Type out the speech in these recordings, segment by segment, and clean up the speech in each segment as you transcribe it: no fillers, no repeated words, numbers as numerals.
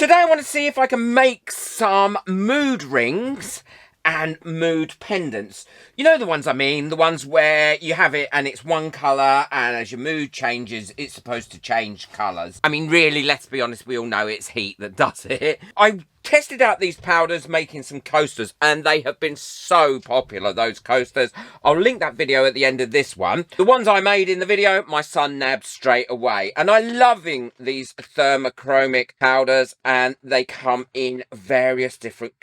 Today I want to see if I can make some mood rings and mood pendants. You know the ones I mean, the ones where you have it and it's one colour, and as your mood changes, it's supposed to change colours. I mean, really, let's be honest, we all know it's heat that does it. I tested out these powders making some coasters, and they have been so popular, those coasters. I'll link that video at the end of this one. The ones I made in the video, my son nabbed straight away. And I'm loving these thermochromic powders, and they come in various different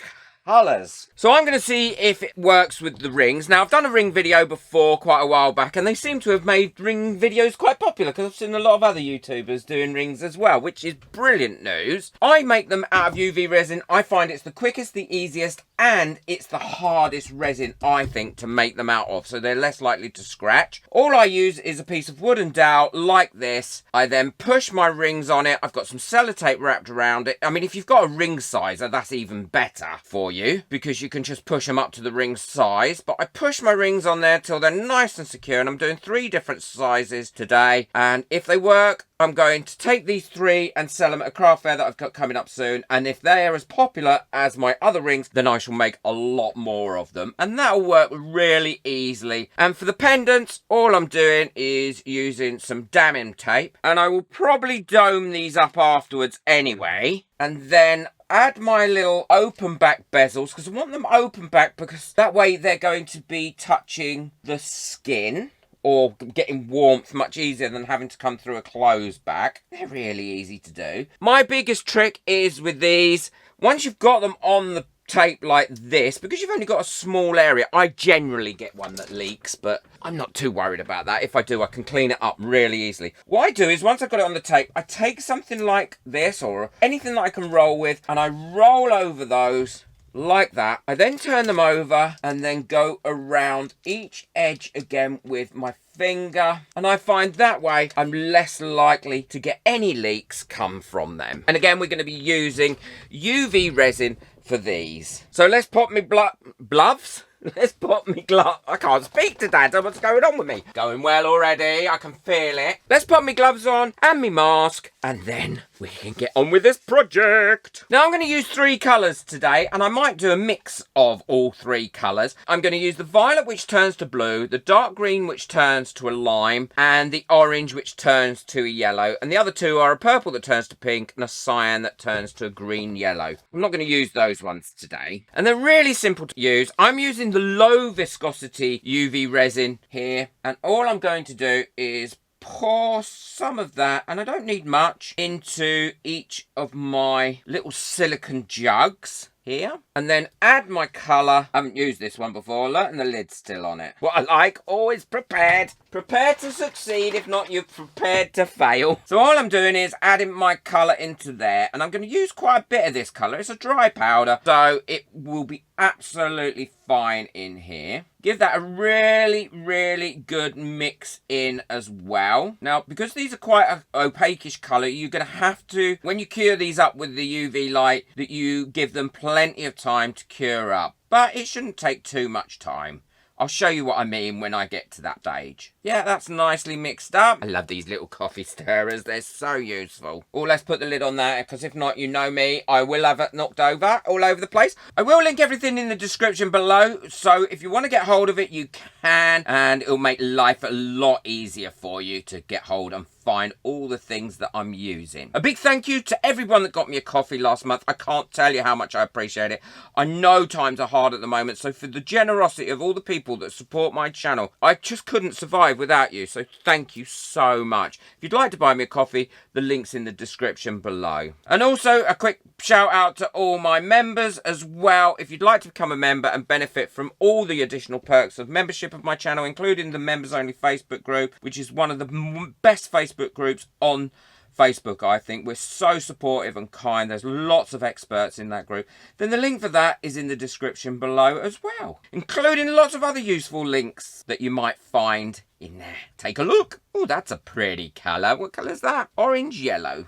colours. So I'm going to see if it works with the rings. Now, I've done a ring video before quite a while back, and they seem to have made ring videos quite popular because I've seen a lot of other YouTubers doing rings as well, which is brilliant news. I make them out of UV resin. I find it's the quickest, the easiest, and it's the hardest resin, I think, to make them out of, so they're less likely to scratch. All I use is a piece of wooden dowel like this. I then push my rings on it. I've got some sellotape wrapped around it. I mean, if you've got a ring sizer, that's even better for you because you can just push them up to the ring size. But I push my rings on there till they're nice and secure, and I'm doing 3 different sizes today. And if they work, I'm going to take these 3 and sell them at a craft fair that I've got coming up soon. And if they are as popular as my other rings, then I shall make a lot more of them. And that'll work really easily. And for the pendants, all I'm doing is using some damming tape. And I will probably dome these up afterwards anyway. And then add my little open back bezels, because I want them open back because that way they're going to be touching the skin or getting warmth much easier than having to come through a closed back. They're really easy to do. My biggest trick is with these, once you've got them on the tape like this, because you've only got a small area, I generally get one that leaks, but I'm not too worried about that. If I do, I can clean it up really easily. What I do is once I've got it on the tape, I take something like this or anything that I can roll with, and I roll over those like that. I then turn them over and then go around each edge again with my finger, and I find that way I'm less likely to get any leaks come from them. And again, we're going to be using UV resin for these. So let's pop me gloves. Let's pop me glove. I can't speak today. What's going on with me? Going well already. I can feel it. Let's pop me gloves on and me mask, and then we can get on with this project. Now I'm going to use 3 colours today, and I might do a mix of all 3 colours. I'm going to use the violet, which turns to blue, the dark green, which turns to a lime, and the orange, which turns to a yellow. And the other 2 are a purple that turns to pink and a cyan that turns to a green yellow. I'm not going to use those ones today. And they're really simple to use. I'm using the low viscosity UV resin here, and all I'm going to do is pour some of that, and I don't need much, into each of my little silicone jugs here, and then add my colour. I haven't used this one before, and the lid's still on it. What I like, always prepared. Prepared to succeed, if not, you're prepared to fail. So all I'm doing is adding my colour into there, and I'm going to use quite a bit of this colour. It's a dry powder, so it will be absolutely fine in here. Give that a really, really good mix in as well. Now, because these are quite an opaque-ish colour, you're going to have to, when you cure these up with the UV light, that you give them plenty of time to cure up. But it shouldn't take too much time. I'll show you what I mean when I get to that stage. Yeah, that's nicely mixed up. I love these little coffee stirrers. They're so useful. Oh, let's put the lid on that, because if not, you know me, I will have it knocked over all over the place. I will link everything in the description below, so if you want to get hold of it, you can, and it'll make life a lot easier for you to get hold and find all the things that I'm using. A big thank you to everyone that got me a coffee last month. I can't tell you how much I appreciate it. I know times are hard at the moment, so for the generosity of all the people that support my channel, I just couldn't survive without you, so thank you so much. If you'd like to buy me a coffee, the link's in the description below. And also a quick shout out to all my members as well. If you'd like to become a member and benefit from all the additional perks of membership of my channel, including the members only Facebook group, which is one of the best Facebook groups on Facebook, I think. We're so supportive and kind. There's lots of experts in that group. Then the link for that is in the description below as well, including lots of other useful links that you might find in there. Take a look. Oh, that's a pretty colour. What colour's that? Orange yellow.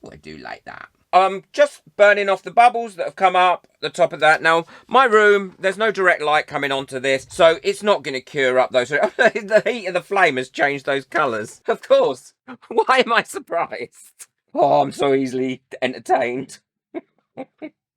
Oh, I do like that. Just burning off the bubbles that have come up the top of that. Now, my room, there's no direct light coming onto this, so it's not going to cure up those. The heat of the flame has changed those colours. Of course. Why am I surprised? Oh, I'm so easily entertained.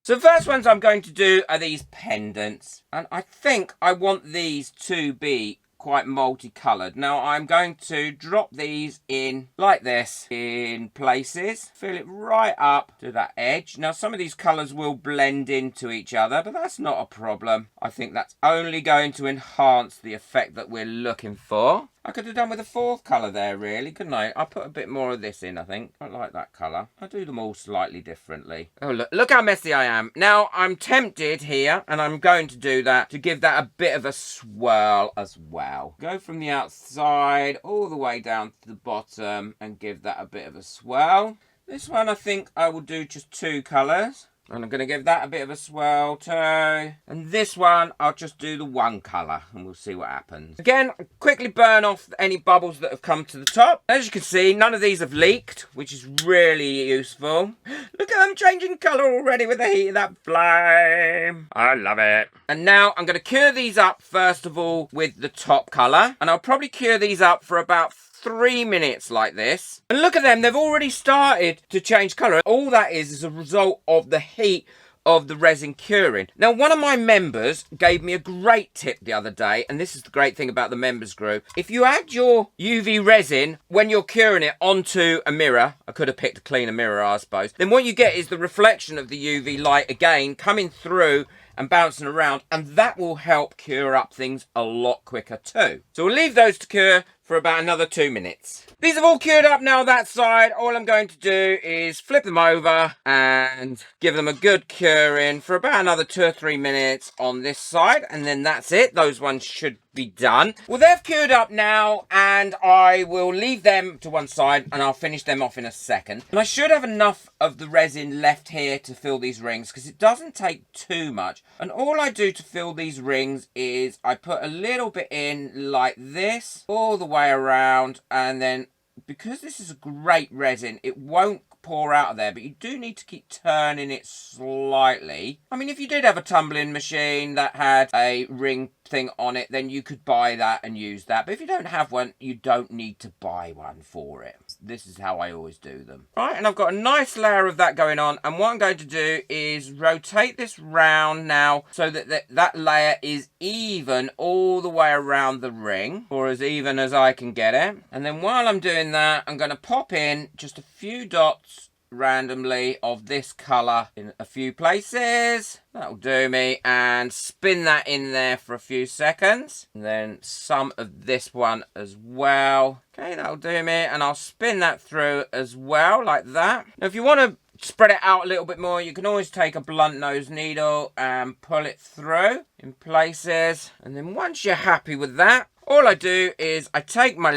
So the first ones I'm going to do are these pendants. And I think I want these to be quite multicolored. Now I'm going to drop these in like this in places, fill it right up to that edge. Now some of these colors will blend into each other, but that's not a problem. I think that's only going to enhance the effect that we're looking for. I could have done with a fourth colour there, really, couldn't I? I'll put a bit more of this in, I think. I like that colour. I do them all slightly differently. Oh, look how messy I am. Now, I'm tempted here, and I'm going to do that to give that a bit of a swirl as well. Go from the outside all the way down to the bottom and give that a bit of a swirl. This one, I think I will do just 2 colours. And I'm going to give that a bit of a swirl too. And this one, I'll just do the 1 colour and we'll see what happens. Again, quickly burn off any bubbles that have come to the top. As you can see, none of these have leaked, which is really useful. Look at them changing colour already with the heat of that flame. I love it. And now I'm going to cure these up, first of all, with the top colour. And I'll probably cure these up for about 3 minutes like this. And look at them, they've already started to change colour. All that is a result of the heat of the resin curing. Now, one of my members gave me a great tip the other day, and this is the great thing about the members group. If you add your UV resin when you're curing it onto a mirror, I could have picked a cleaner mirror, I suppose, then what you get is the reflection of the UV light again coming through and bouncing around, and that will help cure up things a lot quicker too. So we'll leave those to cure for about another 2 minutes. These have all cured up now that side. All I'm going to do is flip them over and give them a good curing for about another 2 or 3 minutes on this side, and then that's it. Those ones should be done. Well, they've cured up now, and I will leave them to one side and I'll finish them off in a second. And I should have enough of the resin left here to fill these rings because it doesn't take too much. And all I do to fill these rings is I put a little bit in like this all the way around, and then because this is a great resin, it won't pour out of there, but you do need to keep turning it slightly. I mean, if you did have a tumbling machine that had a ring thing on it, then you could buy that and use that. But if you don't have one, you don't need to buy one for it. This is how I always do them. Right, and I've got a nice layer of that going on, and what I'm going to do is rotate this round now so that that layer is even all the way around the ring, or as even as I can get it. And then while I'm doing that, I'm going to pop in just a few dots randomly of this colour in a few places. That'll do me, and spin that in there for a few seconds, and then some of this one as well. Okay, that'll do me, and I'll spin that through as well like that. Now if you want to spread it out a little bit more, you can always take a blunt nose needle and pull it through in places, and then once you're happy with that, all I do is I take my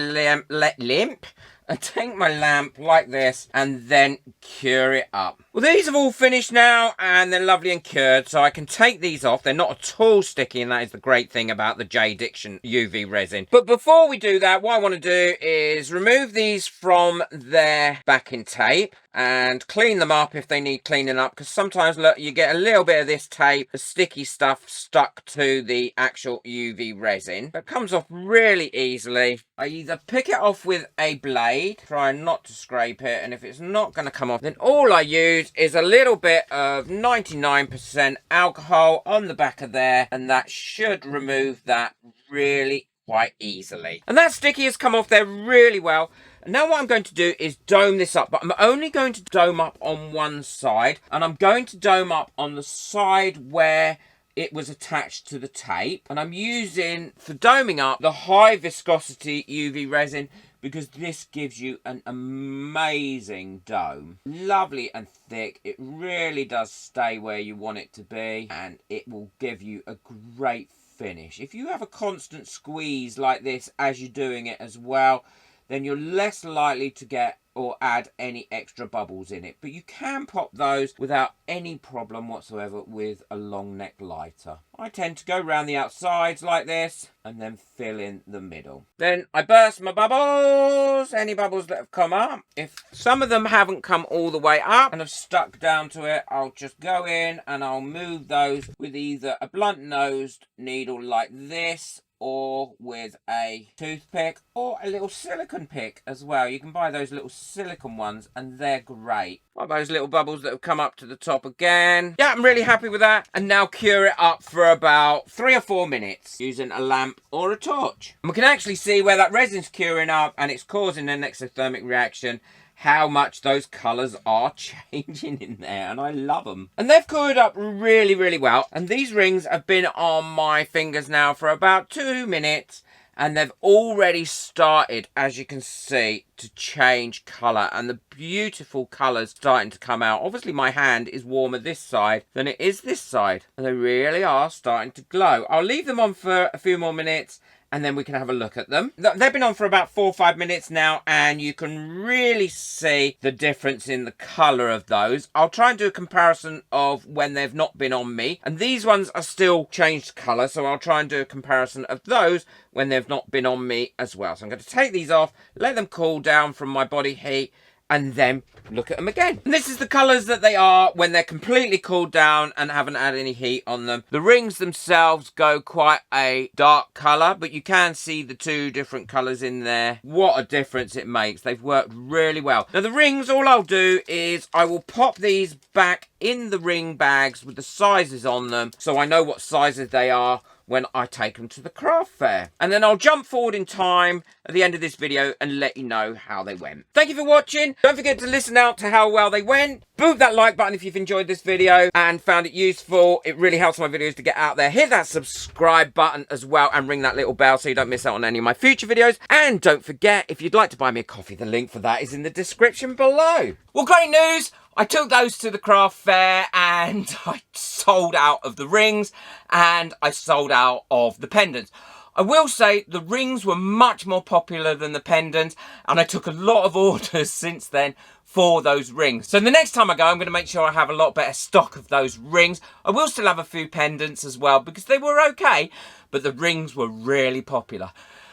I take my lamp like this and then cure it up. Well, these have all finished now and they're lovely and cured, so I can take these off. They're not at all sticky, and that is the great thing about the J Diction UV resin. But before we do that, what I want to do is remove these from their backing tape and clean them up if they need cleaning up, because sometimes, look, you get a little bit of this tape, the sticky stuff stuck to the actual UV resin. It comes off really easily. I either pick it off with a blade, try not to scrape it, and if it's not going to come off, then all I use is a little bit of 99% alcohol on the back of there, and that should remove that really quite easily. And that sticky has come off there really well. And now what I'm going to do is dome this up, but I'm only going to dome up on one side, and I'm going to dome up on the side where it was attached to the tape. And I'm using, for doming up, the high viscosity UV resin, because this gives you an amazing dome. Lovely and thick. It really does stay where you want it to be, and it will give you a great finish. If you have a constant squeeze like this as you're doing it as well, then you're less likely to get or add any extra bubbles in it. But you can pop those without any problem whatsoever with a long neck lighter. I tend to go around the outsides like this and then fill in the middle. Then I burst my bubbles, any bubbles that have come up. If some of them haven't come all the way up and have stuck down to it, I'll just go in and I'll move those with either a blunt nosed needle like this, or with a toothpick or a little silicone pick as well. You can buy those little silicone ones and they're great. Like those little bubbles that have come up to the top again. Yeah, I'm really happy with that. And now cure it up for about 3 or 4 minutes using a lamp or a torch. And we can actually see where that resin's curing up and it's causing an exothermic reaction, how much those colours are changing in there, and I love them. And they've cured up really, really well. And these rings have been on my fingers now for about 2 minutes, and they've already started, as you can see, to change colour, and the beautiful colours starting to come out. Obviously my hand is warmer this side than it is this side, and they really are starting to glow. I'll leave them on for a few more minutes and then we can have a look at them. They've been on for about 4 or 5 minutes now, and you can really see the difference in the colour of those. I'll try and do a comparison of when they've not been on me. And these ones are still changed colour, so I'll try and do a comparison of those when they've not been on me as well. So I'm going to take these off, let them cool down from my body heat, and then look at them again. And this is the colours that they are when they're completely cooled down and haven't had any heat on them. The rings themselves go quite a dark colour, but you can see the 2 different colours in there. What a difference it makes. They've worked really well. Now the rings, all I'll do is I will pop these back in the ring bags with the sizes on them, so I know what sizes they are when I take them to the craft fair. And then I'll jump forward in time at the end of this video and let you know how they went. Thank you for watching. Don't forget to listen out to how well they went. Boot that like button if you've enjoyed this video and found it useful. It really helps my videos to get out there. Hit that subscribe button as well and ring that little bell so you don't miss out on any of my future videos. And don't forget, if you'd like to buy me a coffee, the link for that is in the description below. Well, great news. I took those to the craft fair and I sold out of the rings and I sold out of the pendants. I will say the rings were much more popular than the pendants, and I took a lot of orders since then for those rings. So the next time I go, I'm going to make sure I have a lot better stock of those rings. I will still have a few pendants as well because they were okay, but the rings were really popular.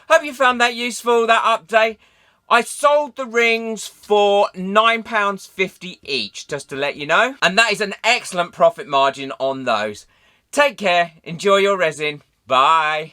Hope you found that useful, that update. I sold the rings for £9.50 each, just to let you know. And that is an excellent profit margin on those. Take care, enjoy your resin. Bye.